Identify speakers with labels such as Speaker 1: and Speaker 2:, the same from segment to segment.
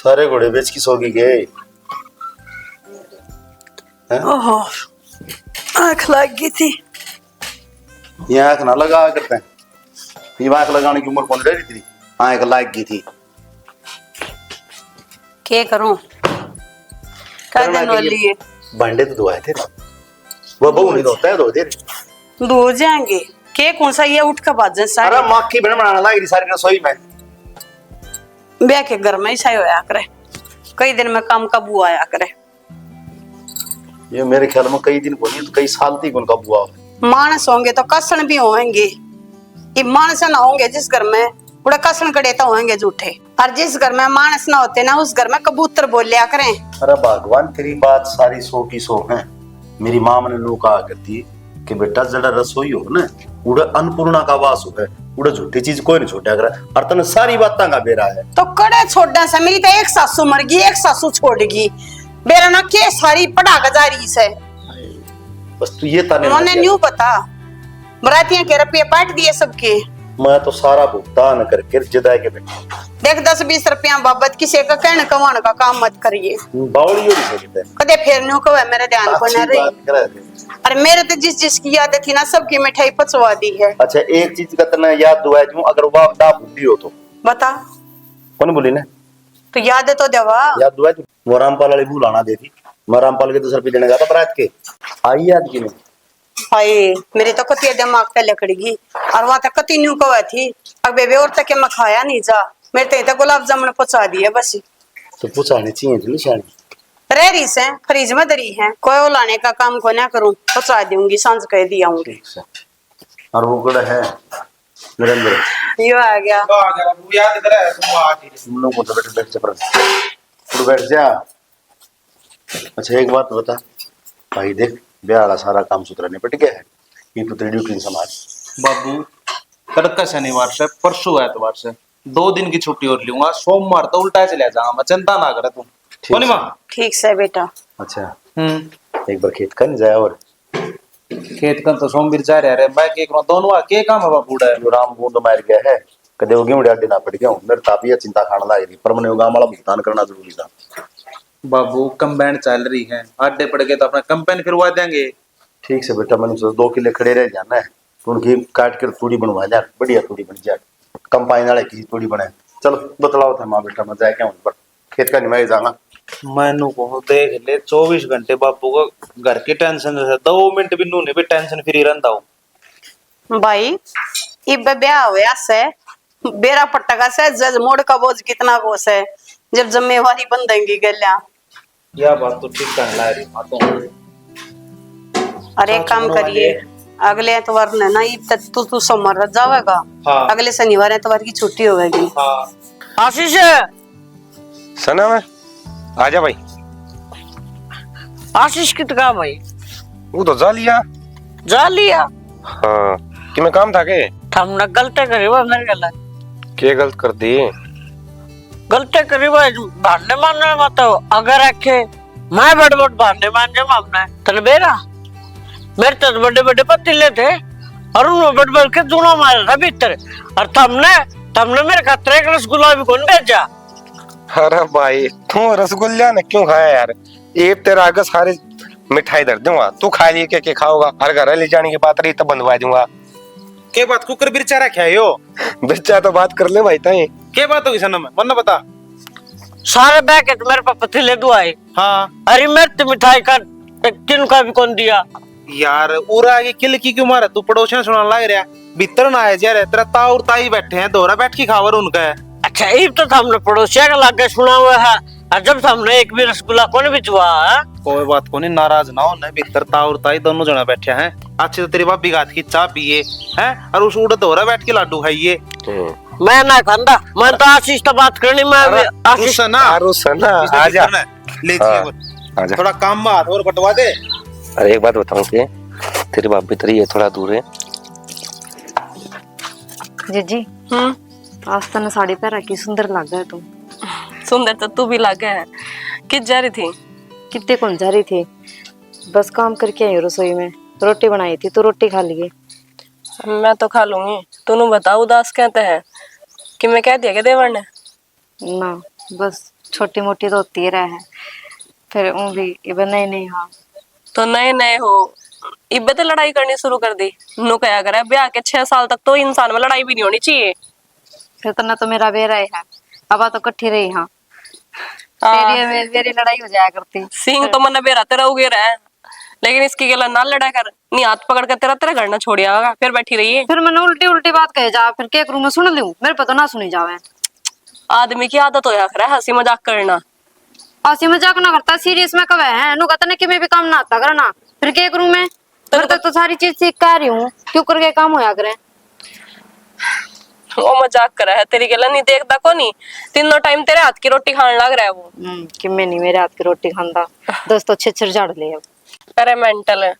Speaker 1: सारे घोड़े बेच की सोगी गए।
Speaker 2: ओहो, आँख लग गई थी।
Speaker 1: ये आँख ना लगा करते हैं, ये आँख लगाने की उम्र कौन रही थी, आँख लग गई थी।
Speaker 2: क्या करूं, क्या दिन वाली है।
Speaker 1: भांडे तो धोए थे, वो बहू नहीं धोता है, धो दे
Speaker 2: धो जाएंगे। के कौन सा ये उठ कर बाजन सारे।
Speaker 1: अरे मक्खी बन बनाना लगी सारी रसोई में।
Speaker 2: ब्याह के घर में ही सही होया करे, कई दिन में काम का बुआ आया करे।
Speaker 1: ये मेरे ख्याल में कई दिन को नहीं तो कई साल तक उनका बुआ।
Speaker 2: मानस होंगे तो कसन भी होंगे, ये मानस ना होंगे जिस घर में उड़ा कसन कड़े तो होंगे झूठे, और जिस घर में मानस ना होते ना उस घर में कबूतर बोल लिया करें।
Speaker 1: अरे भगवान तेरी बात सारी 100 की 100 है। मेरी माँ ने नो कहा करती कि बेटा जड़ा रसोई हो ना उड़ा अन्नपूर्णा का वास हो है, उड़ा झूठी चीज कोई नहीं छोटा कर, और तने सारी बातें का बेरा है।
Speaker 2: तो कड़े छोड़ना से मेरी तो एक सासू मर गई, एक सासू छोड़गी, बेरा ना के सारी पटाखा जा रही से।
Speaker 1: बस तू ये ताने
Speaker 2: उन्होंने न्यू पता बरातियां के रुपये पाट दिए सबके।
Speaker 1: मैं तो सारा भुगतान करके जदाई के बैठा
Speaker 2: देख 10-20 रुपया बाबत किसी का कहने कमाने का काम मत करिए।
Speaker 1: बावली हो सकते हैं
Speaker 2: कदे फिर न्यू कवे मेरे ध्यान को न रही। अरे मेरे तो जिस की याद थी ना सबकी मिठाई पचवा दी है।
Speaker 1: अच्छा एक चीज का तने याद दुआ दूं, अगर वो आप भूली हो तो
Speaker 2: बता।
Speaker 1: कौन बोली ना
Speaker 2: तो याद है तो देवा।
Speaker 1: याद दुआ तू वो रामपाल वाली भूलाना दे थी, मैं रामपाल के 10 रुपये देने गया था बारात के, आई याद की नहीं।
Speaker 2: हाय मेरे तो कति दिमाग पे लकड़गी, और वहां तक कति न्यू कवा थी अब बेबे और तक के मैं खाया नहीं जा, मेरे तो गुलाब जामुन पहुंचा दिए बस।
Speaker 1: तो पूछानी चाहिए थी निशानी
Speaker 2: रह रही से फ्रिज में दरी है, कोई लाने का काम को ना करूं, पहुंचा दूंगी सांझ कह दिया हूँ।
Speaker 1: और वो कड़ा है नरेंद्र
Speaker 2: यो आ गया
Speaker 3: बाबू याद इधर है, तुम आ गए।
Speaker 1: तुम लोग को तो बैठ चपर तू बैठ जा। अच्छा एक बात बता भाई, देख ब्याह वाला सारा काम सुथरा निपट गया है, ये तो तेरी ड्यूटी संभाल।
Speaker 3: बाबू तड़का शनिवार से परसों एतवार से 2 दिन की छुट्टी और लूंगा, सोमवार तो उल्टा चले जाऊंगा, मैं चिंता ना करे तुम। कौन मां
Speaker 2: ठीक से बेटा।
Speaker 1: अच्छा
Speaker 3: हम्म
Speaker 1: एक बार खेत कर जाए और
Speaker 3: खेत का तो सोमवीर जा रहा है, मैं के करो दोनों के काम है बाबू है।
Speaker 1: जो राम बूंद मार गया है कदे हो गया ना पड़ गया मेरे तापिया चिंता खाने लग रही, पर मैंने गांव वाला भुगतान करना जरूरी था।
Speaker 3: बाबू कंबाइन चल रही है, आडे पड़ गए तो अपना कंबाइन फिरवा देंगे।
Speaker 1: ठीक से बेटा, मैंने सोचा 2 किले खड़े रह जाना है तो उनकी काट कर तूड़ी बनवा जा, बढ़िया तूड़ी बन जाए, कम पानी वाले की तूड़ी बने। चलो बतलाओ था माँ बेटा, मैं जाए क्या पर खेत का निमाई जाऊंगा।
Speaker 3: मैनू को देख ले 24 घंटे बापू को घर की टेंशन है, 2 मिनट भी नू नहीं भी टेंशन फ्री रहता हूँ।
Speaker 2: भाई इब ब्याह होया से बेरा पट्टगा से जज मोड़ का बोझ कितना गोस है, जब जिम्मेवारी बन देंगी गल्या।
Speaker 3: यह बात तो ठीक कहना है मां तो।
Speaker 2: अरे काम करिए अगले एतवार ने ना इब तक तू समर जावेगा।
Speaker 3: हाँ।
Speaker 2: अगले शनिवार एतवार की छुट्टी होगी।
Speaker 3: हाँ
Speaker 2: आशीष
Speaker 4: सना में आजा भाई।
Speaker 2: आशीष कितना भाई
Speaker 4: वो तो जा लिया। हाँ कि मैं काम था के
Speaker 2: हमने गलती करी वो मेरे गलत
Speaker 4: क्या गलत कर दी?
Speaker 2: गलती करी वो भांडे मारने मत अगर रखे मैं बड़ भांडे मान जब हमने तने बेरा मेरे तो बड़े पतीले थे और उन्होंने बड़ के दोनों मारा था भीतर, और तुमने मेरे खाते एक रसगुल्ला भी कौन भेजा?
Speaker 4: अरे भाई तू रसगुल्ला ने क्यों खाया यार, एक तेरा आगे सारे मिठाई धर दूंगा, तू खा लिए के खाओगा, हर घर ले जाने की बात रही तब बंधवा दूंगा।
Speaker 3: के बात कुकर बिरचा रखा है यो
Speaker 4: बच्चा तो बात कर ले भाई ताई।
Speaker 3: के बात होगी सनम वरना बता।
Speaker 2: सारे पैकेट मेरे पास पतीले दुआए।
Speaker 3: हाँ
Speaker 2: अरे मेरे तो मिठाई का किन का भी कौन दिया
Speaker 3: यार, उरा आगे किल की क्यों मारा, तू पड़ोसियां सुनाने लग रहा भीतर ना आया जा तेरा ताऊ और ताई बैठे हैं, दोहरा बैठ के खावर उनका है।
Speaker 2: अच्छा ये तो हमने पड़ोसिया का लागे सुना हुआ है, और जब हमने एक भी रसगुल्ला कौन भिजवा है?
Speaker 3: कोई बात को नहीं, नाराज ना हो, भीतर ताऊ और ताई दोनों जना बैठे हैं, अच्छे तो तेरी भाभी के हाथ की चाय पिए हैं और उस उड़ा दोहरा बैठ के लाडू खाइए।
Speaker 2: मैं ना खांदा, मैं तो आशीष तो बात करनी, मैं आशीष
Speaker 3: सना
Speaker 4: आजा
Speaker 3: ले
Speaker 4: आजा।
Speaker 3: थोड़ा काम में हाथ और बटवा दे।
Speaker 4: अरे एक बात बताऊं कि तेरी भाभी तेरी है थोड़ा दूर है।
Speaker 5: जीजी आज तने साड़ी पहन रखी, सुंदर लग रहा है तुम।
Speaker 6: सुंदर तो तू भी लगा है। किस जा रही थी?
Speaker 5: कितने कौन जा रही थी, बस काम करके आई रसोई में, रोटी बनाई थी तो रोटी खा लिए।
Speaker 6: मैं तो खा लूंगी, तूने बता उदास कहते हैं कि मैं कह दिया क्या देवर ने?
Speaker 5: ना बस छोटी मोटी तो होती ही रहे, फिर वो भी इबे नहीं नहीं हाँ।
Speaker 6: तो नए नए हो इब्बे तो लड़ाई करनी शुरू कर दी। नु क्या करे, ब्याह के 6 साल तक तो इंसान में लड़ाई भी नहीं होनी चाहिए।
Speaker 5: फिर तो ना तो मेरा बेरा ही है, अब तो कट्ठी रही हाँ,
Speaker 6: हाँ।
Speaker 5: मेरी लड़ाई हो जाया करती।
Speaker 6: सिंह तो मन बेरा तेरा उगे रहा, लेकिन इसकी गला ना लड़ा कर, नहीं हाथ पकड़ कर तेरा तेरा घर ना छोड़िया होगा, फिर बैठी रही है।
Speaker 5: फिर मैंने उल्टी उल्टी बात कहे जा, फिर क्या करूं मैं, सुन लूं, मेरे पे तो ना सुनी जावे।
Speaker 6: आदमी की आदत हो कर हंसी मजाक करना।
Speaker 5: हंसी मजाक ना करता, सीरियस में कवे है नु कहता ना कि मैं भी काम ना आता करना, फिर क्या करूं मैं, घर तक तो सारी चीज सीख कर रही हूँ, क्यों करके काम होया करे।
Speaker 6: वो मजाक कर रहा है, तेरी गला नहीं देखता को नहीं, तीनों टाइम तेरे हाथ की रोटी खाने लग रहा है वो।
Speaker 5: कि मैं नहीं मेरे हाथ की रोटी खांदा, दोस्तों छिछर झाड़ ले अब।
Speaker 6: अरे मेंटल है।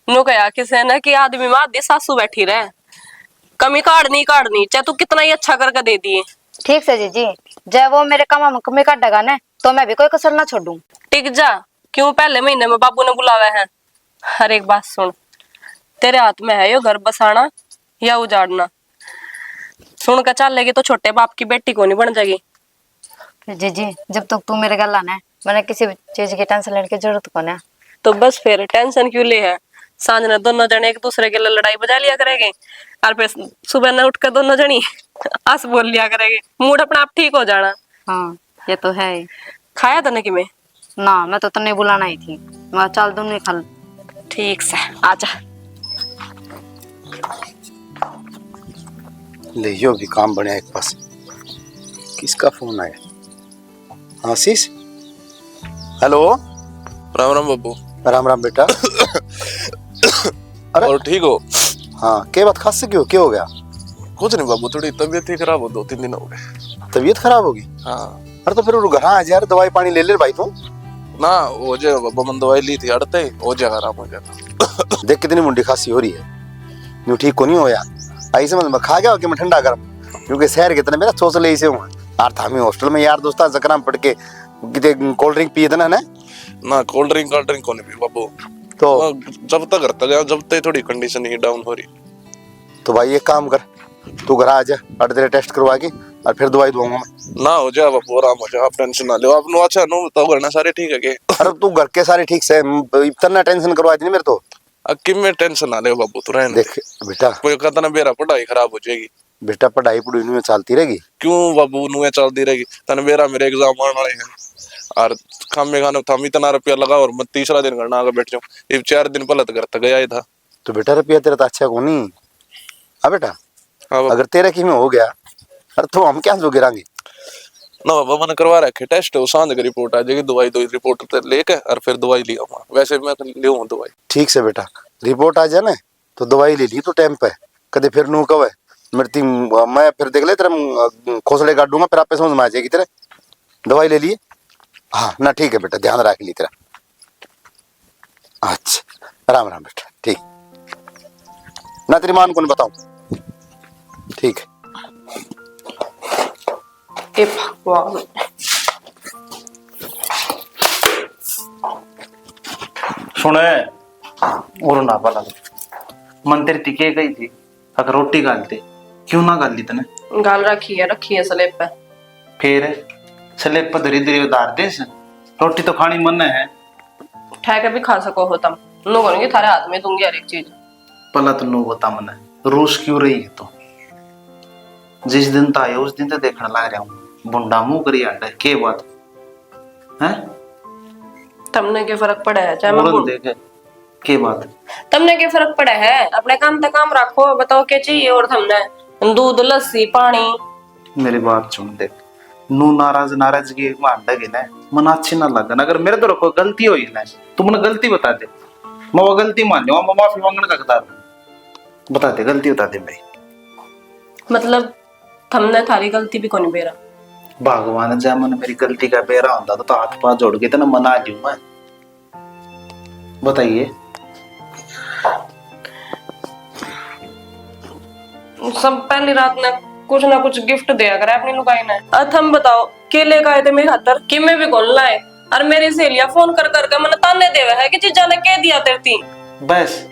Speaker 6: नु कहा किसे ना कि आदमी में आधी सासू बैठी रहे, कमी काटनी चाहे तू कितना ही अच्छा करके दे दिए।
Speaker 5: ठीक से जीजी, जब वो मेरे कमा में काटेगा ना तो मैं भी कोई कसर ना छोड़ूं।
Speaker 6: टिक जा, क्यों पहले महीने में बाबू ने बुलावा है। हर एक बात सुन, तेरे हाथ में है यो घर बसाना या उजाड़ना। सुन कर चल लेगी तो छोटे बाप की बेटी को नहीं बन जाएगी।
Speaker 5: जीजी जब तक तू मेरे गला ना, मैंने किसी चीज की टेंशन लेने की जरूरत को ना।
Speaker 6: तो बस फिर टेंशन क्यों ले है, सांझ ने दोनों जने एक दूसरे के लिए लड़ाई बजा लिया करेंगे, और फिर सुबह ने उठकर दोनों जनी हंस बोल लिया करेंगे, मूड अपना आप ठीक हो जाना।
Speaker 5: हाँ ये तो है ही।
Speaker 6: खाया तने कि मैं
Speaker 5: ना मैं तो तन्ने बुलाना ही थी, मैं चल दूंगी खल।
Speaker 6: ठीक से आजा।
Speaker 1: ले यो भी काम बढ़िया एक पास। किसका फोन आया? आशीष, हेलो।
Speaker 7: राम राम बाबू।
Speaker 1: राम राम बेटा। अरे
Speaker 7: और ठीक हो?
Speaker 1: हाँ, क्या बात, खास से क्यों, क्या हो गया?
Speaker 7: कुछ नहीं बाबू, थोड़ी तबीयत ही खराब हो, 2-3 दिन हो गए।
Speaker 1: तबीयत खराब होगी?
Speaker 7: हाँ।
Speaker 1: अरे तो फिर घर आ जा यार, दवाई पानी ले ले भाई तू।
Speaker 7: ना वो जो बाबा मन दवाई ली थी अड़ते वो जगह आराम हो जाता।
Speaker 1: देख कितनी मुंडी खांसी हो रही है, यूं ठीक को नहीं हो यार। ऐसे मतलब खा गया कि मैं ठंडा गर्म, क्योंकि शहर के तरह मेरा सोच ले इसे हूँ यार था। मैं हॉस्टल में यार दोस्ता जकरा में पढ़ के किते कोल्ड ड्रिंक पिए देना
Speaker 7: ना कोल्ड ड्रिंक को नहीं पी बाबू।
Speaker 1: तो
Speaker 7: जब तक घर तक गया जब तक थोड़ी कंडीशन ही डाउन हो रही।
Speaker 1: तो भाई एक काम कर, तू घर आ जा और तेरे टेस्ट करवा के और फिर दवाई दूंगा मैं।
Speaker 7: ना हो जाए बाबू, आराम हो जाए, आप टेंशन ना लो। आप नो अच्छा नो बताओ, करना सारे ठीक है के?
Speaker 1: अरे तू घर के सारे ठीक से, इतना टेंशन करवा दी मेरे तो।
Speaker 7: अक्की में टेंशन ना ले बाबू, तू रहने
Speaker 1: देख बेटा,
Speaker 7: कोई कहता ना मेरा पढ़ाई खराब हो जाएगी।
Speaker 1: बेटा पढ़ाई पढ़ाई में चलती रहेगी।
Speaker 7: क्यों बाबू, नुए चलती रहेगी। तने मेरे एग्जाम आने वाले हैं और खामे खाने था इतना रुपया लगा और मैं तीसरा दिन करना आगे बैठ जाऊं। ये 4 दिन पहले तो घर तक गया ही था।
Speaker 1: तो बेटा रुपया तेरा तो अच्छा को नहीं। हाँ बेटा,
Speaker 7: हाँ
Speaker 1: अगर तेरे की में हो गया अरे तो हम क्या जो गिरांगे
Speaker 7: ना बाबा, मैंने करवा रखे टेस्ट, वो सांझ की रिपोर्ट आ जाएगी, दवाई दो रिपोर्ट लेके और फिर दवाई लिया हुआ। वैसे मैं ले दवाई।
Speaker 1: ठीक से बेटा, रिपोर्ट आ जाए ना तो दवाई ले ली तो टाइम पे, कदे फिर नू कवे मृत्यु मैं फिर देख ले तेरा खोसड़े काट दूंगा, फिर आप पे समझ में आ जाएगी तेरे। दवाई ले लिए? हाँ ना, ठीक है बेटा, ध्यान रख ली तेरा। अच्छा राम राम बेटा, ठीक ना, तेरी मान को बताऊं? ठीक है।
Speaker 6: ए भगवान,
Speaker 3: सुने और ना पला मन तेरी टिके गई थी, अगर रोटी गालते क्यों ना गाल ली तने?
Speaker 6: गाल रखी है स्लेब पे।
Speaker 3: फिर स्लेब पर धीरे धीरे उतार दे, रोटी तो खानी मन है।
Speaker 6: उठा के भी खा सको हो तुम, नो करूंगी थारे हाथ में दूंगी हर एक चीज।
Speaker 3: पला तो नो बता मन रूस क्यों रही है? तो जिस दिन तो आए उस दिन तो देखने लग रहा हूँ, बुंडा मुंह करी आंडा के बात है?
Speaker 6: तुमने क्या फर्क पड़ा है? चाहे मैं
Speaker 3: देखे के बात,
Speaker 6: तुमने क्या फर्क पड़ा है? अपने काम तक काम रखो, बताओ क्या चाहिए और तुमने दूध लस्सी पानी।
Speaker 3: मेरी बात सुन, देख नू नाराजगी में आंडा गे ना मन अच्छी ना लगन। अगर मेरे तो कोई गलती हुई ना, तू मुझे गलती बता दे, मैं वो गलती मान लूंगा, मैं माफी मांगने का कतार बता दे, गलती बता दे भाई।
Speaker 6: मतलब तुमने थारी गलती भी कौन बेरा?
Speaker 3: भगवान जय मन मेरी गलती का बेरा होता तो हाथ पांव जोड़ के तो ना मना लू मैं। बताइए।
Speaker 6: सब पहली रात ने कुछ ना कुछ गिफ्ट दिया करे अपनी लुगाई ने। अब हम बताओ के लेकर आए थे मेरे खातर कि मैं भी कौन लाए, और मेरी सहेलियां फोन कर करके मैंने ताने देवे है कि चीजा ने कह दिया तेरे थी।
Speaker 3: बस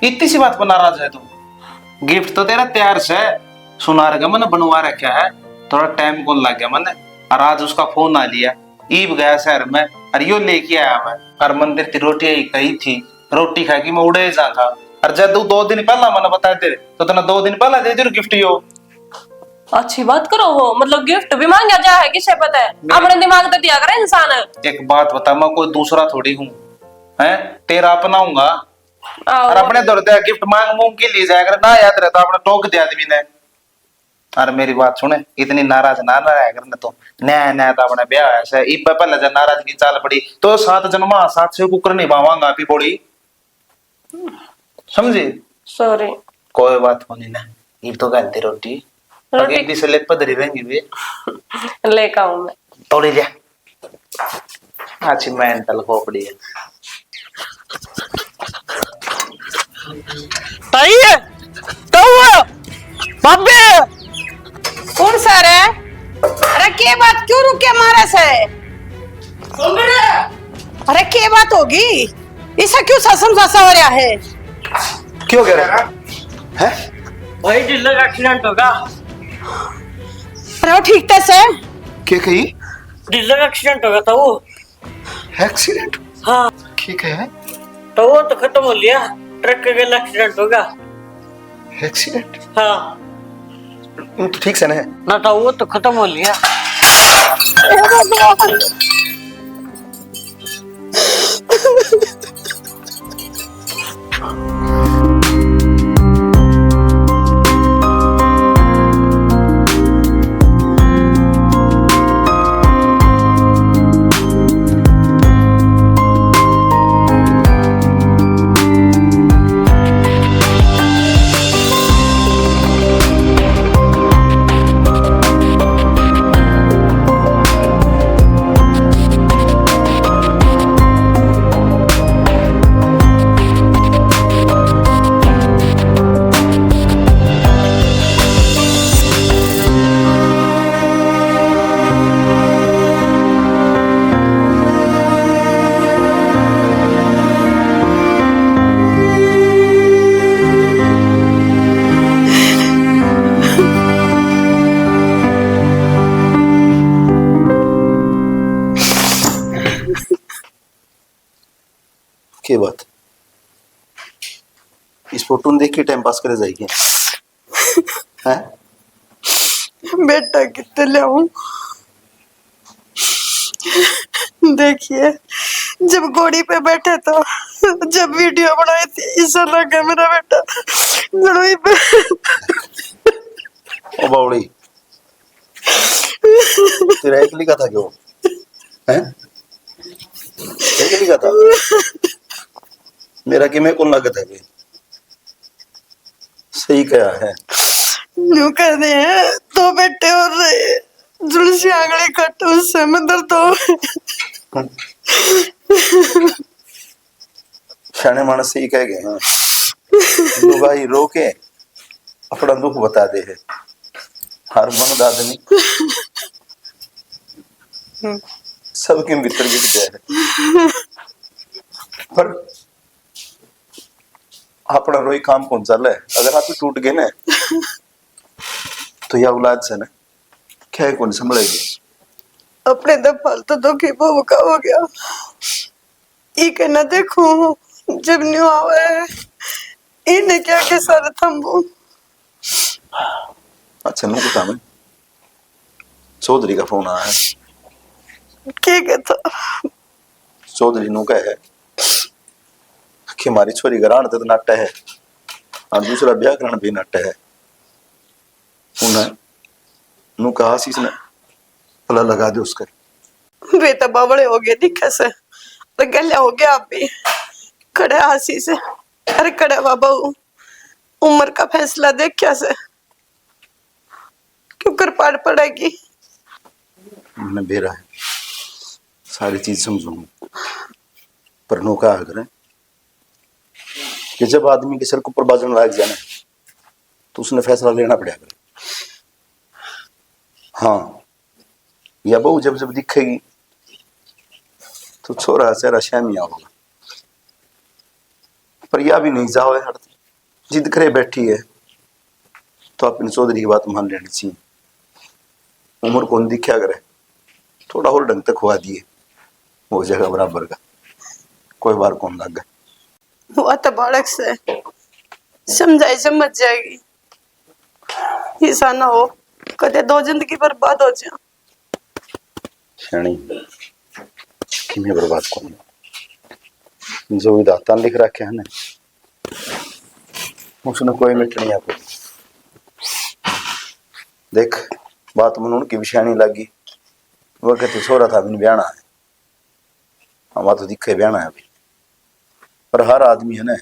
Speaker 3: इतनी सी बात पर नाराज है तुम? गिफ्ट तो तेरा तैयार से सुनार का मैंने बनवा रखा है, थोड़ा टाइम कौन लग गया मैंने, और आज उसका फोन आ लिया, ईब गया शहर में और यो लेके आया मैं, और मंदिर की रोटी ही कही थी, रोटी खा के मैं उड़े जा था। और जब तू 2 दिन पहला मैंने बताया तेरे तो तना 2 दिन पहला दे दियो गिफ्ट यो।
Speaker 6: अच्छी बात करो हो, मतलब गिफ्ट भी मांगा जा है, किसे पता है, अपने दिमाग तो दिया करे इंसान।
Speaker 3: एक बात बता, मैं कोई दूसरा थोड़ी हूँ, है तेरा अपनाऊंगा। और अपने दौर गिफ्ट मांग मूंग के लिए जाएगा ना, याद रहता अपने टोक दिया आदमी ने। अरे मेरी बात सुने, इतनी नाराज ना रहा करना तो नया नया तो अपने ब्याह ऐसा इब पहले जब नाराज की चाल पड़ी तो 7 जन्मा 7 से कुकर नहीं बावांगा भी बोली, समझी?
Speaker 6: सॉरी।
Speaker 3: कोई बात होनी ना, इब तो गलती रोटी
Speaker 6: रोटी
Speaker 3: अगे से ले पधरी रहेंगी वे
Speaker 6: लेकर आऊं मैं।
Speaker 3: तोड़ी लिया अच्छी मेंटल खोपड़ी है।
Speaker 2: ताई तो बाबे
Speaker 8: कौन सा रे? अरे के बात क्यों रुके मारे से? अरे के बात होगी? इसे क्यों ससम ससा हो रहा है?
Speaker 3: क्यों कह रहा है?
Speaker 2: भाई दिल्ली का एक्सीडेंट होगा।
Speaker 8: अरे वो ठीक थे से?
Speaker 3: क्या कही?
Speaker 2: दिल्ली का एक्सीडेंट होगा तो वो
Speaker 3: एक्सीडेंट?
Speaker 2: हाँ
Speaker 3: ठीक है,
Speaker 2: तो वो तो खत्म हो लिया, ट्रक का गला एक्सीडेंट होगा।
Speaker 3: एक्सीडेंट
Speaker 2: हाँ
Speaker 3: तो ठीक से ना
Speaker 2: ना, तो वो तो खत्म हो लिया।
Speaker 1: के बात इस फोटो में देख के टाइम पास करे जाएगी हैं?
Speaker 8: बेटा कितने ले आऊं? देखिए जब घोड़ी पे बैठे तो जब वीडियो बनाई थी ऐसा लगा मेरा बेटा लड़ोई पे।
Speaker 1: ओ बावड़ी तेरा एक लिखा था क्यों हैं? एक लिखा था मेरा कि मैं कौन लागत है भी सही क्या है?
Speaker 8: न्यू कहते हैं तो बेटे और जुड़सी आंगली कट उससे मंदिर तो
Speaker 1: शाने मानस सही कह गए हैं। तो भाई रो के अपना दुख बता दे है हर मन आदमी सबके भीतर गिर जाए पर अपना रोई काम कौन चल है? अगर आप टूट गए ना तो यह औलाद से ना क्या कौन संभलेगी?
Speaker 8: अपने दफाल तो दुखी बहु का हो गया। ये कहना देखो जब न्यू आवे इन्हें क्या के सारे थम्बू।
Speaker 1: अच्छा नु बता मैं चौधरी का फोन आया है।
Speaker 8: क्या कहता?
Speaker 1: चौधरी नु का है कि हमारी छोरी घरान तो नाट्य है और दूसरा व्याकरण भी नाट्य है। उन्हें नु कहा आशीष ने भला लगा दे उसका।
Speaker 8: बेटा बाबड़े हो गए दिखा से तो गल्या हो गया आप भी खड़े हंसी से। अरे खड़े बाबा उम्र का फैसला देख क्या से क्यों कर पार पड़ेगी।
Speaker 1: मैंने बेरा है सारी चीज समझूंगा पर नु कहा अगर कि जब आदमी के सिर को ऊपर बाजन लाग जाए तो उसने फैसला लेना पड़ेगा। हाँ या बहू जब जब दिखेगी तो छोरा चेहरा शामिया होगा पर यह भी नहीं जाओ है जिद करे बैठी है तो अपनी चौधरी की बात मान लेनी चाहिए। उम्र कौन दिखा करे थोड़ा और ढंग तक खुआ दिए हो जाएगा बराबर का, कोई बार कौन लग गया।
Speaker 8: वो तो बालक से समझाई समझ जाएगी, ऐसा ना हो कदे दो जिंदगी बर्बाद हो जाए।
Speaker 1: श्रेणी कि मैं बर्बाद कौन, जो विधाता लिख रखे है ना उसने कोई मिट नहीं आपको। देख बात मन उनकी विषाणी लगी, वो कहते छोरा था अभी ब्याना है, हमारा तो दिखे ब्याना है अभी। पर हर आदमी है ना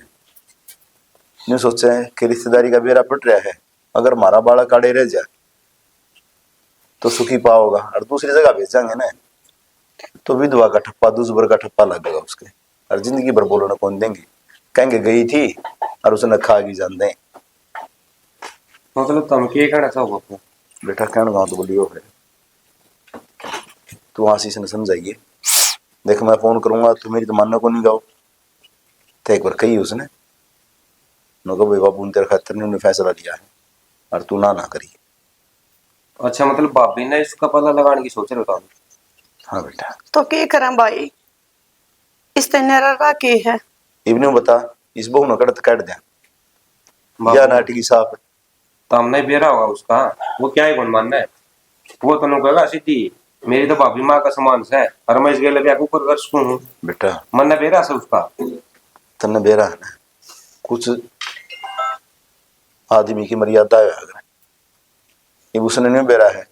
Speaker 1: नहीं सोचे कि रिश्तेदारी का बेरा पट रहा है, अगर हमारा बालक आड़े रह जाए तो सुखी पाओगा, और दूसरी जगह भेजांगे ना तो विधवा का ठप्पा दूसबर का ठप्पा लगेगा उसके, और जिंदगी भर बोलना कौन देंगे, कहेंगे गई थी और उसने खा की जान दें।
Speaker 4: मतलब तुम क्या कहना चाहो बापू?
Speaker 1: बेटा कहना गाँव तो बोलियो है, तू आशीष ने समझाइए। देख मैं फोन करूंगा तो मेरी तो मानना को नहीं गाओ, तो एक बार कही उसने नो भाई बाबू ने तेरे खातिर ने फैसला लिया है और तू ना करी।
Speaker 4: अच्छा मतलब भाभी ने इसका पता लगाने की सोच रहे हो?
Speaker 1: हाँ बेटा।
Speaker 8: तो क्या करें भाई, इस तरह के है
Speaker 1: इवने बता इस बहू न कड़त काट दिया या नाटकी साफ है।
Speaker 4: तो हमने बेरा होगा उसका, वो क्या है कौन मानना है, वो तो कहेगा सीधी मेरी तो भाभी माँ का समान से है और मैं इसके लगे ऊपर कर सकूं हूँ
Speaker 1: बेटा।
Speaker 4: मन ने बेरा से उसका
Speaker 1: तन्ने बेरा है ना, कुछ आदमी की मर्यादा है, अगर ये उसने नहीं बेरा है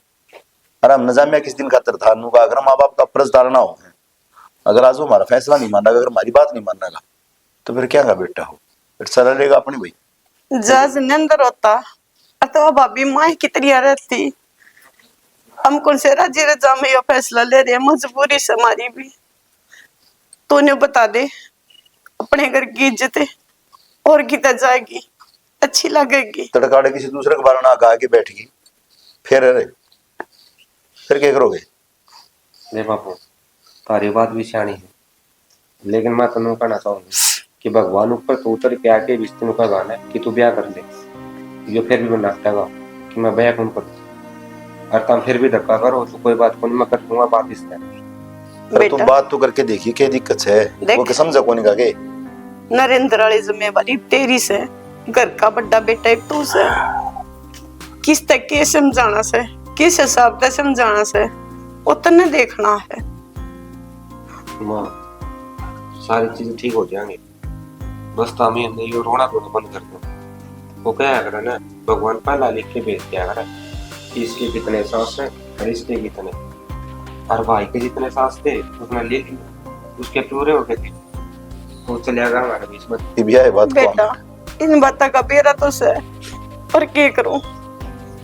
Speaker 1: और हम नजामिया किस दिन खातर था का अगर माँ बाप का फर्ज तारना हो, अगर आज वो हमारा फैसला नहीं मानेगा, अगर हमारी बात नहीं मानेगा तो फिर क्या का बेटा हो, फिर सर रहेगा अपनी भाई।
Speaker 8: जज ने अंदर होता अथवा भाभी माँ की तरह रहती, हम कौन से राजी रजा में ये फैसला ले रहे हैं, मजबूरी से हमारी भी। तो उन्हें बता दे अपने घर की इज्जत और कितना जाएगी, अच्छी लगेगी।
Speaker 1: तड़काड़े किसी दूसरे के बारे में कहा के बैठ गई फिर अरे फिर क्या करोगे?
Speaker 4: ले बापू तारी बात भी सियाणी है, लेकिन मैं तेन कहना चाहूंगी कि भगवान ऊपर तो उतर के आके रिश्ते का गाना है कि तू ब्याह कर ले, यो फिर भी मैं नाटका कि मैं ब्याह कौन करूँ, और तुम फिर भी धक्का करो तो कोई बात कौन, मैं कर दूंगा बात इससे।
Speaker 1: तुम बात तो करके देखिए क्या दिक्कत है, वो क्या समझा कौन का के
Speaker 8: नरेंद्र वाली जिम्मेवारी तेरी से, घर का बड़ा बेटा एक तू से, किस तक के समझाना से, किस हिसाब से समझाना से उतने देखना है।
Speaker 4: माँ सारी चीजें ठीक हो जाएंगी, बस तुम ही ये रोना धोना बंद कर दो। वो क्या करे ना भगवान पहला लिख के भेज दिया करे इसके कितने सांस है और इसके कितने, और भाई के जितने सांस थे उसने ले ली, उसके पूरे हो गए थे, वो चलेगा हमारे बीच में।
Speaker 1: ये भी है बात
Speaker 8: बेटा इन बातों का बेरा तो से, पर क्या करूं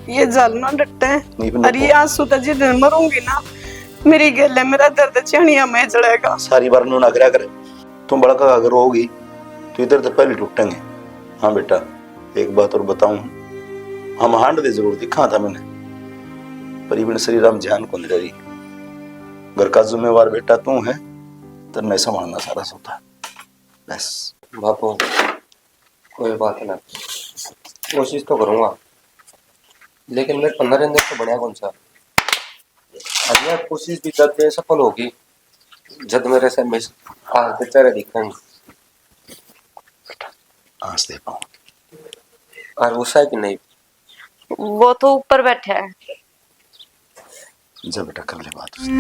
Speaker 8: ये जलना डटते हैं, और ये आंसू तो जिस दिन मरूंगी ना मेरी गले मेरा दर्द चढ़िया में जड़ेगा।
Speaker 1: सारी बार ना करा करे, तुम बड़ा का अगर होगी तो इधर तो पहले टूटेंगे। हाँ बेटा एक बात और बताऊं, हम हांड दे जरूर दिखा था मैंने, पर इवन शरीर हम ध्यान को नहीं रही, घर का जिम्मेवार बेटा तू है, तो नहीं संभालना सारा सोता बस।
Speaker 4: बापू कोई बात ना, कोशिश तो करूंगा, लेकिन मेरे 15 दिन तो बढ़िया कौन सा, अब यह कोशिश भी जब सफल होगी जब मेरे से मिस आज बेचारे दिखेंगे
Speaker 1: आंस दे पाऊं,
Speaker 4: और गुस्सा है कि नहीं?
Speaker 5: वो तो ऊपर बैठा है।
Speaker 1: जब बेटा कर ले बात उससे।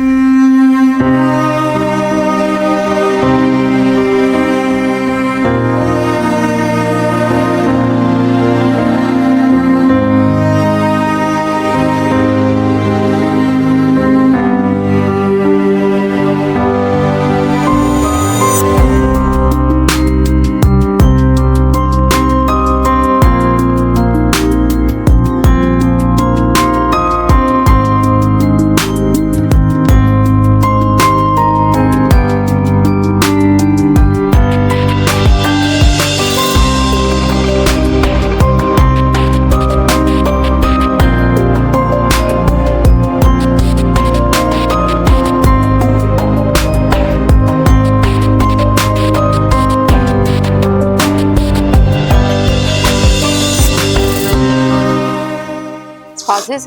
Speaker 5: आशीष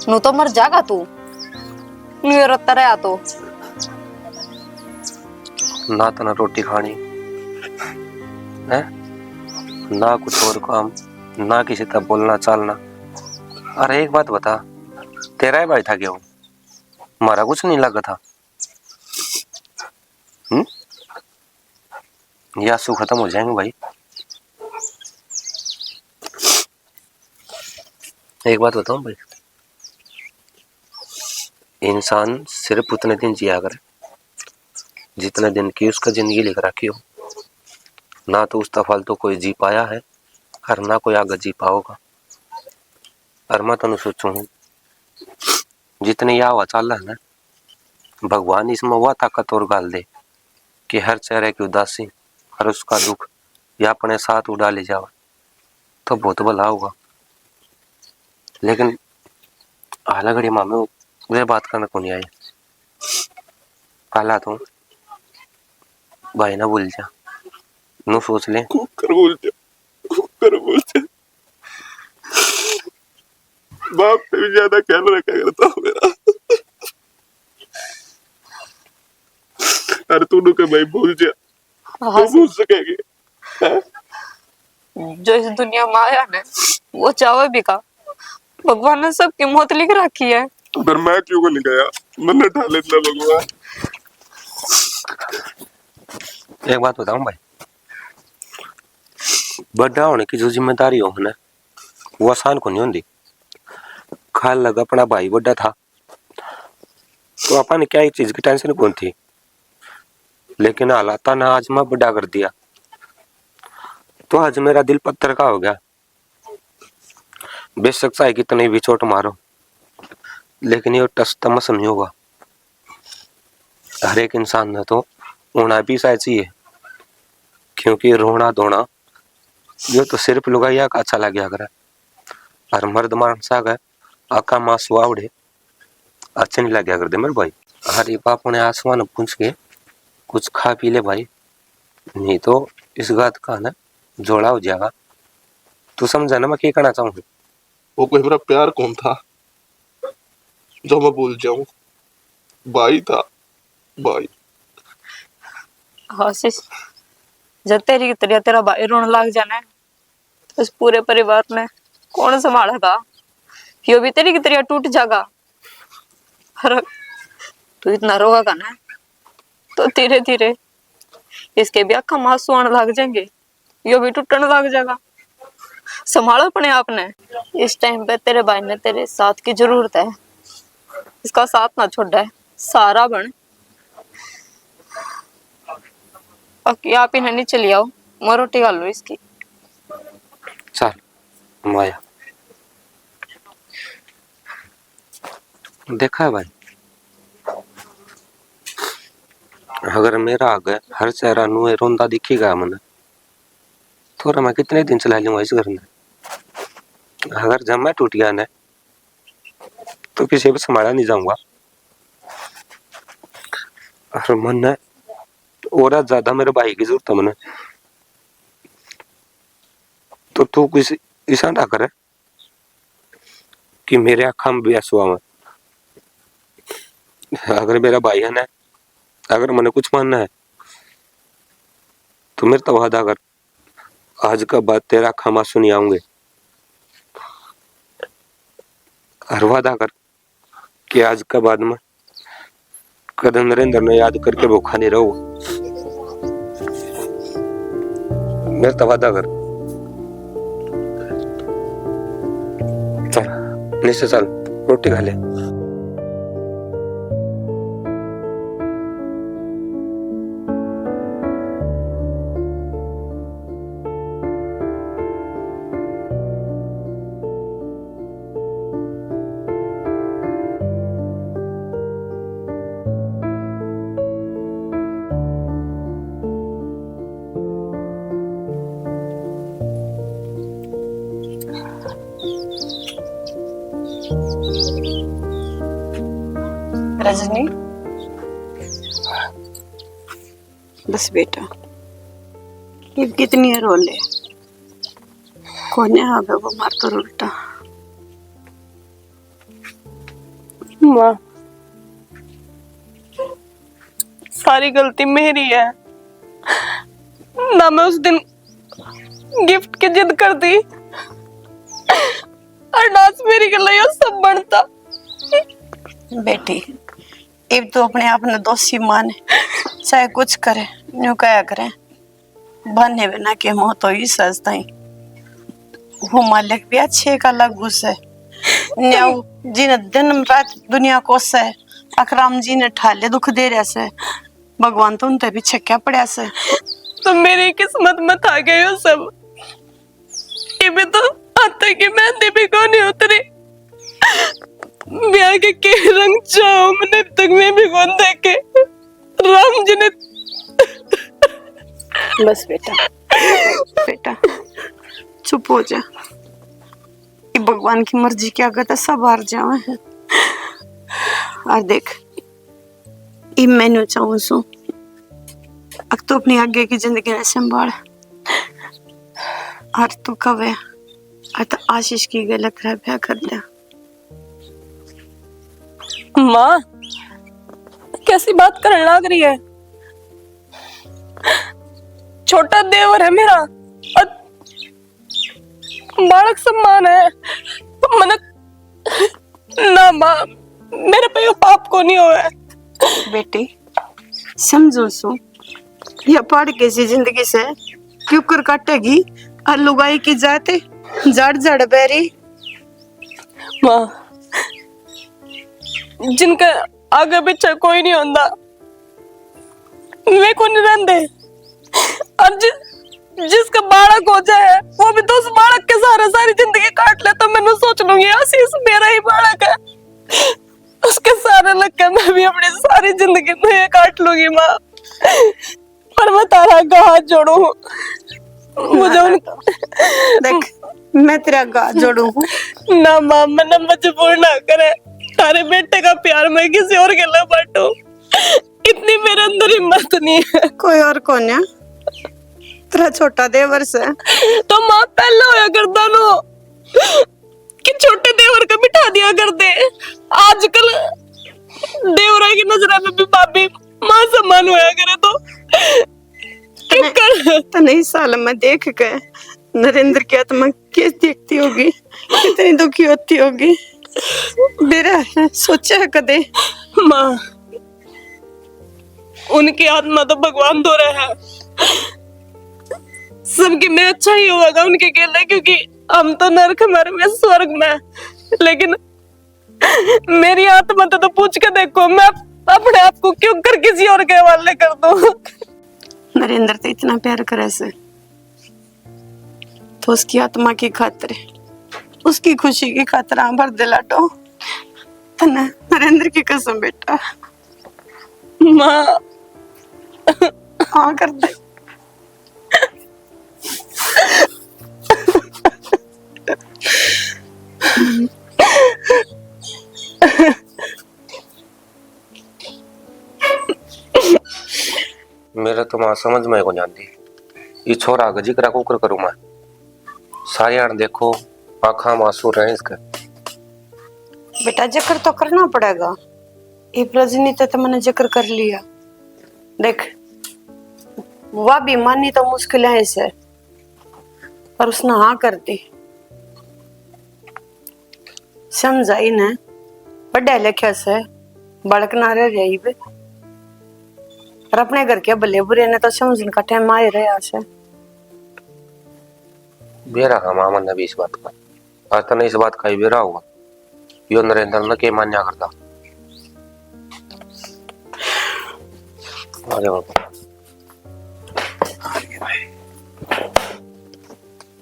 Speaker 5: नू तो मर जाएगा तू, नहीं रोता रहा तो
Speaker 4: ना तना रोटी खानी है, ना कुछ और काम, ना किसी तक बोलना चालना। अरे एक बात बता, तेरा ही भाई था क्या वो? हमारा कुछ नहीं लगा था। ये आंसू खत्म हो जाएंगे भाई। एक बात बताऊं भाई, इंसान सिर्फ उतने दिन जिया करे जितने दिन की उसका जिंदगी लिख रखी हो। ना तो उसका फल तो कोई जी पाया है और ना कोई आगे जी पाओगा। और मैं तेन सोचू हूँ जितनी यह हवा चल रहा है ना, भगवान इसमें वह ताकत और गाल दे कि हर चेहरे की उदासी और उसका दुख या अपने साथ उड़ा ले जाओ तो बहुत भला होगा। लेकिन हाल घड़ी मामे वे बात करने को नहीं आई। काला तो भाई ना भूल जा, नु सोच ले।
Speaker 7: कुकर बोलते, कुकर बोलते। बाप पे भी ज्यादा ख्याल रखा करता हूँ मेरा। अरे तू के भाई भूल जा, तू भूल सकेगी?
Speaker 5: जो इस दुनिया में आया ना वो चाहे भी का भगवान ने सबकी मौत लिख रखी है।
Speaker 7: पर मैं क्यों को नहीं गया, मैंने ढाल इतना भगवान।
Speaker 4: एक बात बताऊं भाई, बड़ा होने की जो जिम्मेदारी हो ना वो आसान को नहीं होती। खाल लगा अपना भाई बड़ा था तो अपन क्या एक चीज की टेंशन कौन थी, लेकिन हालात ने आज मैं बड़ा कर दिया तो आज मेरा दिल पत्थर का हो गया। बेशक चाहे कितनी भी चोट मारो लेकिन ये टस तमस नहीं होगा। हर एक इंसान ने तो होना भी शायद चाहिए, क्योंकि रोना धोना ये तो सिर्फ लुगाइया का अच्छा लग करे और मर्द मानसा का आका मासू आवड़े अच्छे नहीं लग कर दे मेरे भाई। हरे बाप ने आसमान पूछ के कुछ खा पी ले भाई, नहीं तो इस बात का ना जोड़ा हो जाएगा। तू समझा ना मैं क्या कहना चाहूँ?
Speaker 7: वो कोई मेरा प्यार कौन था जो मैं भूल जाऊं? भाई था, भाई।
Speaker 5: आशीष जब तेरी की तरह तेरा भाई रोने लग जाना तो इस पूरे परिवार में कौन संभालेगा? यो भी तेरी की तरह टूट जाएगा। और तू इतना रोएगा ना तो धीरे धीरे इसके भी आंखों में आंसू आने लग जाएंगे, यो भी टूटने लग जाएगा। संभालो अपने आप ने। इस टाइम पे तेरे भाई ने तेरे साथ की जरूरत है, इसका साथ ना छोड़, सारा बन। बाकी आप इन्हें नहीं चली आओ, मैं रोटी खा लो इसकी।
Speaker 4: चल माया देखा है भाई, अगर मेरा आगे हर चेहरा नुए रोंदा दिखेगा मने थोड़ा मैं कितने दिन चला लूंगा इस घर में। अगर जब मैं टूट गया ना तो किसी भी संभाला नहीं जाऊंगा। और मन है और ज्यादा मेरे भाई की जरूरत है मने, तो तू किसी ऐसा ना करे कि मेरे आँखों में भी आंसू आवे। अगर मेरा भाई है ना, अगर मैंने कुछ मानना है तो मेरे तो वादा कर आज का बाद तेरा आँखों में आंसू नहीं आऊंगे। और वादा कर कि आज का बाद में कदम नरेंद्र ने याद करके भूखा नहीं रहूंगा। मेरे तो वादा कर। चल नीचे चल रोटी खा ले।
Speaker 8: रजनी बस बेटा, ये कितनी है रोले कोने आ गए वो मार कर उल्टा।
Speaker 6: माँ सारी गलती मेरी है ना। मैं उस दिन गिफ्ट की जिद कर दी और नाच मेरी गला सब बनता।
Speaker 8: बेटी अब तो अपने आप ने दोषी माने, चाहे कुछ करे न्यू कया करे, बने बिना के मुंह तो ही सजता ही। वो मालिक भी अच्छे का लगू से न्याऊ जी ने दिन रात दुनिया को से अकराम जी ने ठाले दुख दे रहा से, भगवान तो उनते भी छक्या पड़ा से।
Speaker 6: तो मेरी किस्मत में था गए हो सब। ये भी तो आता कि मेहंदी भी कौन नहीं उतरी, ब्याह के रंग चाहो मैंने अब तक मैं भी कौन देखे। राम जी ने
Speaker 8: बस बेटा बेटा चुप हो जा, ये भगवान की मर्जी क्या कहता सब हार जावे है। और देख ये मैंने चाहूँ सो अब तो अपनी आगे की जिंदगी ने संभाल। और तू कब है तो आशीष की गलत रह ब्याह कर दिया।
Speaker 6: माँ कैसी बात करने लग रही है। छोटा देवर है मेरा और बालक सम्मान है। मन ना माँ मेरे पे पाप को नहीं हुआ है।
Speaker 8: बेटी समझो सो यह पढ़ कैसी जिंदगी से क्यों कर काटेगी और लुगाई की जाते जड़ जड़ बैरी।
Speaker 6: माँ जिनका आगे पीछे कोई नहीं होता वे को नहीं रहते, और जिसका बालक हो जाए वो भी तो उस बालक के सहारे सारी जिंदगी काट ले। तो मैंने सोच लूंगी आशीष मेरा ही बालक है, उसके सहारे लग के मैं भी अपनी सारी जिंदगी में ये काट लूंगी माँ। पर मैं तारा का हाथ जोड़ू, मुझे उन
Speaker 8: देख मैं तेरा गा जोड़ू हूँ
Speaker 6: ना माँ, मैंने मजबूर ना करे। तारे बेटे का प्यार मैं किसी और के लिए बांटू, इतनी मेरे अंदर हिम्मत नहीं है।
Speaker 8: कोई और कौन है तेरा छोटा देवर से।
Speaker 6: तो माँ पहले होया करता नो कि छोटे देवर का बिठा दिया कर दे। आजकल देवरा की नजर में भी भाभी माँ सम्मान होया करे तो क्यों कर।
Speaker 8: तो नहीं साल में देख के नरेंद्र की आत्मा कैसी देखती होगी, कितनी दुखी होती होगी। मेरा सोचा है कदे।
Speaker 6: माँ उनकी आत्मा तो भगवान दो रहा है, सबकी में अच्छा ही होगा उनके केले, क्योंकि हम तो नरक हमारे में स्वर्ग में। लेकिन मेरी आत्मा तो पूछ के देखो, मैं अपने आप को क्यों कर किसी और के हवाले कर दूं।
Speaker 8: नरेंद्र तो इतना प्यार करे से तो उसकी आत्मा की खातिर, उसकी खुशी की खातिर भर दिलाटो तने नरेंद्र की कसम बेटा।
Speaker 6: माँ
Speaker 8: हाँ कर दे।
Speaker 4: मेरा तो मां समझ में को जानती ये छोरा का जिक्र कुकर करूं मैं। सारी आड़ देखो आंखा मासूर रहे इसका।
Speaker 8: बेटा जिक्र तो करना पड़ेगा, ये रजनी तो मैंने जिक्र कर लिया। देख वह भी मानी तो मुश्किल है इसे, पर उसने हाँ कर दी। समझाई ने पढ़े लिखे से बड़क ना रही भी, और अपने घर के भले बुरे ने तो समझने का टाइम आ ही रहा से।
Speaker 4: बेरा का मामन ने भी इस बात का आज तक इस बात का ही बेरा हुआ यो नरेंद्र न के मान्या करता। आगे बढ़ो।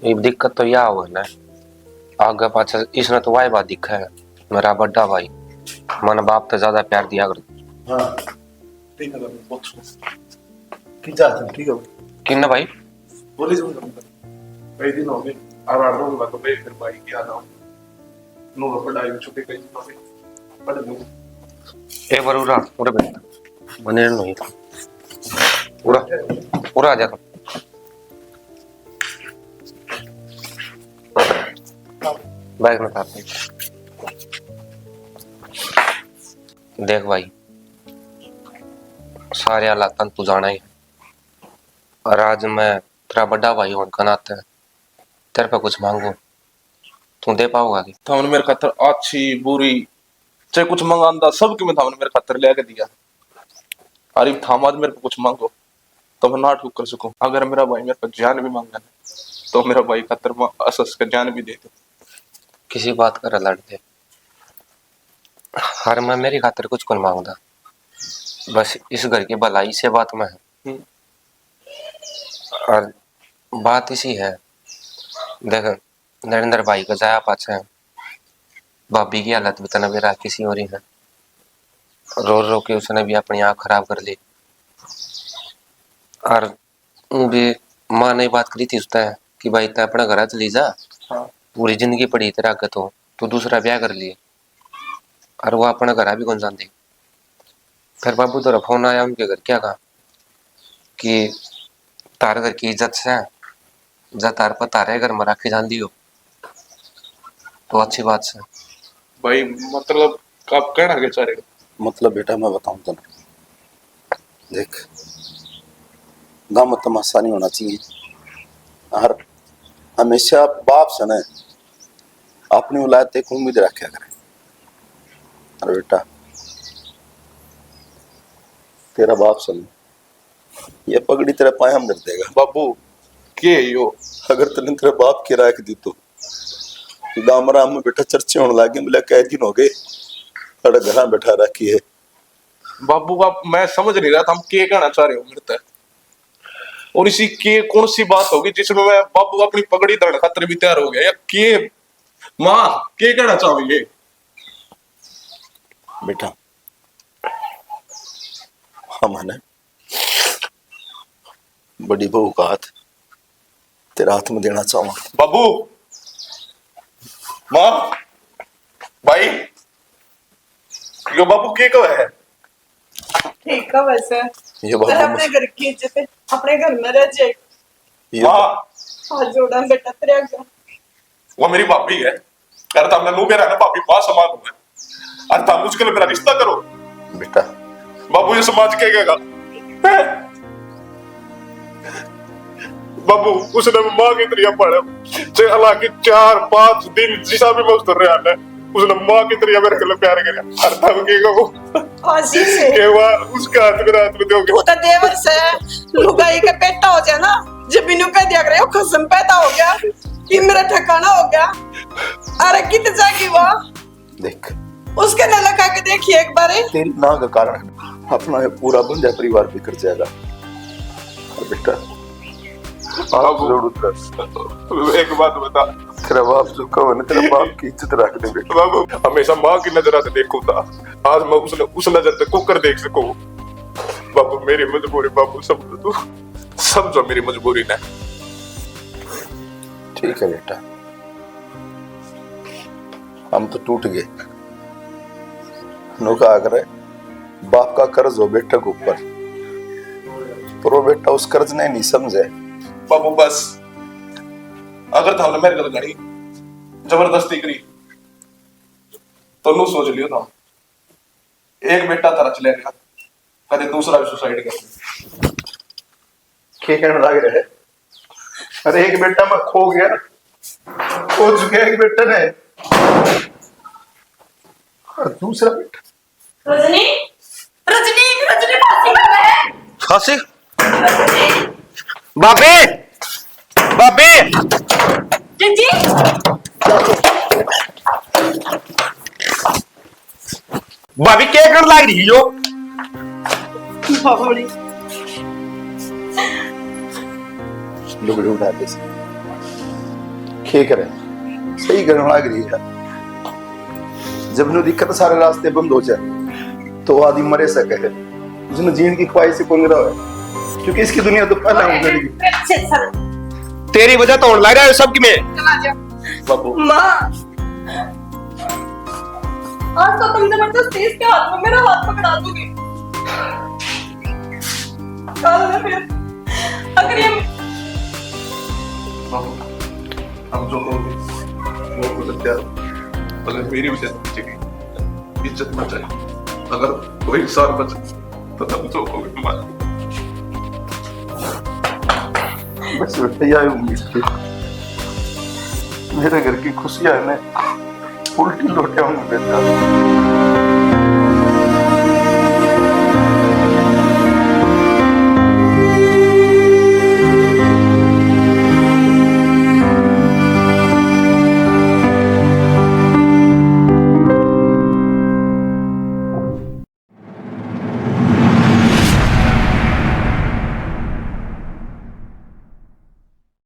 Speaker 4: ये दिक्कत तो यह हुआ ना आगे पाछे इसने तो वाई बात दिखा है। मेरा बड़ा भाई मन बाप तो ज्यादा प्यार दिया कर।
Speaker 3: हाँ ठीक है बहुत की जाती ठीक है
Speaker 4: किन्ने भाई
Speaker 3: बोली जो कई दिन हो गए और आ रहा तो फिर भाई की आता हूँ नो पढ़ाई में छुट्टी कई दिन हो गई पढ़ लूँ
Speaker 4: ए बरूरा उरे बैठ बने नहीं उड़ा उड़ा आ जा बैग में था। देख भाई सारे हालात तू जाना ही है। और आज मैं तेरा बड़ा भाई होने का नाते तेरे पे कुछ मांगू, तू दे पाओगा कि?
Speaker 7: थामने मेरे खातर अच्छी बुरी चाहे कुछ मंगांदा सब की मैं थामने मेरे खातर लेके दिया। अरे थाम आज मेरे को कुछ मांगो तो मैं ना ठुक कर सकूं। अगर मेरा भाई मेरे को जान भी मांगा तो मेरा भाई खातर मैं असस का जान भी दे दूं।
Speaker 4: किसी बात कर लड़ दे। हर मैं मेरी खातिर कुछ कौन मांगदा, बस इस घर की भलाई से बात में है। और बात इसी है, देख नरेंद्र भाई का जाया पाछे है, भाभी की हालत भी तना बेरा किसी और ही है। रो रो के उसने भी अपनी आँख खराब कर ली। और वो भी माँ ने बात करी थी उसने कि भाई तै अपना घर चली जा, पूरी जिंदगी पड़ी तेरा आगे तो दूसरा ब्याह कर लिए। और वो अपना घर भी कौन जानती। फिर बाबू तेरा फोन आया उनके घर, क्या कहा कि तार घर की इज्जत से जा तार पर तारे घर में राखी जान दियो तो अच्छी बात से।
Speaker 7: भाई मतलब आप कहना के चाह रहे हो?
Speaker 1: मतलब बेटा मैं बताऊं तो देख, गाँव में तमाशा नहीं होना चाहिए। हर हमेशा बाप से न अपनी औलाद तक उम्मीद रखा करे। अरे बेटा तेरा बाप सुन, ये पगड़ी तेरे पाया हम रख देगा।
Speaker 7: बाबू के यो
Speaker 1: अगर तने तेरे बाप की राख दी तो गामरा में बेटा चर्चे होने लगे, बोले कई दिन हो गए अरे घर बैठा रखी है।
Speaker 7: बाबू आप मैं समझ नहीं रहा था हम के कहना चाह रहे हो मेरे तय। और इसी के कौन सी बात होगी जिसमें मैं बाबू अपनी पगड़ी धड़ खातर भी तैयार हो गया, या के माँ के कहना चाहोगे?
Speaker 1: बेटा हमने बड़ी बहू का हाथ तेरा हाथ में देना चाहूंगा।
Speaker 7: बाबू माँ भाई यो बाबू के कब है?
Speaker 8: ठीक है वैसे
Speaker 1: ये
Speaker 8: पर
Speaker 1: बाबू
Speaker 8: अपने घर की इज्जत है, अपने घर में रह जाए।
Speaker 7: माँ
Speaker 8: हाथ जोड़ा बेटा तेरे आगे।
Speaker 7: वो मेरी भाभी है यार, तुमने नू मेरा ना भाभी माँ समान हुआ है। अरे तुम मुझके लिए मेरा रिश्ता करो।
Speaker 1: बेटा
Speaker 7: बाबू ये समाज क्या कहेगा? बाबू उसने माँ की तरह पढ़ा, चाहे हालांकि 4-5 दिन जिसा भी मैं उतर रहा है उसने माँ की तरह मेरे को प्यार किया। अरे तब कहेगा वो
Speaker 8: फांसी से
Speaker 7: के वो उसके हाथ में रात में दोगे।
Speaker 8: वो तो देवर से लुगाई का पेटा हो जाए ना, जब इन्हों कह दिया करे खसम पैदा हो गया कि मेरा ठिकाना हो गया। अरे कित जाएगी वो
Speaker 1: देख,
Speaker 8: उसके न लगा के देखिए एक बार।
Speaker 1: तेरी ना का कारण अपना ये पूरा बंदा परिवार बिखर जाएगा। और बेटा आप जरूर कर।
Speaker 7: एक बात बता,
Speaker 1: तेरा बाप जो कहो ना, तेरा बाप की इज्जत रख दे बेटा।
Speaker 7: बाबू हमेशा माँ की नजर से देखो था, आज मैं उस नजर से कुकर देख सकूं। बाबू मेरी मजबूरी, बाबू समझो तू, समझो मेरी मजबूरी ने।
Speaker 1: ठीक है बेटा, हम तो टूट गए। नुका करे बाप का कर्ज हो बेटा के ऊपर, पर वो बेटा उस कर्ज ने नहीं समझे।
Speaker 7: बाबू बस अगर था मेरे गल गाड़ी जबरदस्ती करी तो नू सोच लियो था एक बेटा तारा चले गया, कदे दूसरा भी सुसाइड कर
Speaker 1: क्या कहने लग रहे? अरे एक बेटा मैं खो गया, खो चुके एक बेटा ने, और दूसरा बेटा।
Speaker 8: रजनी रजनी रजनी फांसी कर रहे हैं।
Speaker 1: फांसी? बाबे बाबे
Speaker 8: जी
Speaker 1: भाभी क्या कर लग रही हो?
Speaker 8: बाबूड़ी
Speaker 1: लुगड़ी उठा दे, क्या करे? सही करने लग रही है। जब नु दिक्कत सारे रास्ते बंद हो जाए तो आदमी मरे सके है, उसने जीने की ख्वाहिश से कौन रहा है, क्योंकि इसकी दुनिया तो पहले हो गई।
Speaker 9: तेरी वजह तो लग रहा है सबकी में।
Speaker 8: चला जा
Speaker 1: बाबू
Speaker 8: माँ, आज तो तुम जबरदस्ती इसके हाथ में मेरा हाथ पकड़ा दोगे। कल ना फिर अगर ये
Speaker 7: हम जो कहोगे वो को तैयार हो। अगर मेरी वजह से बचेगी इज्जत न जाए, अगर कोई इंसान बचे तो तुम जो हो मां
Speaker 1: बस यही उम्मीद थी। मेरे घर की खुशियां है उल्टी लौटे होंगे बेटा।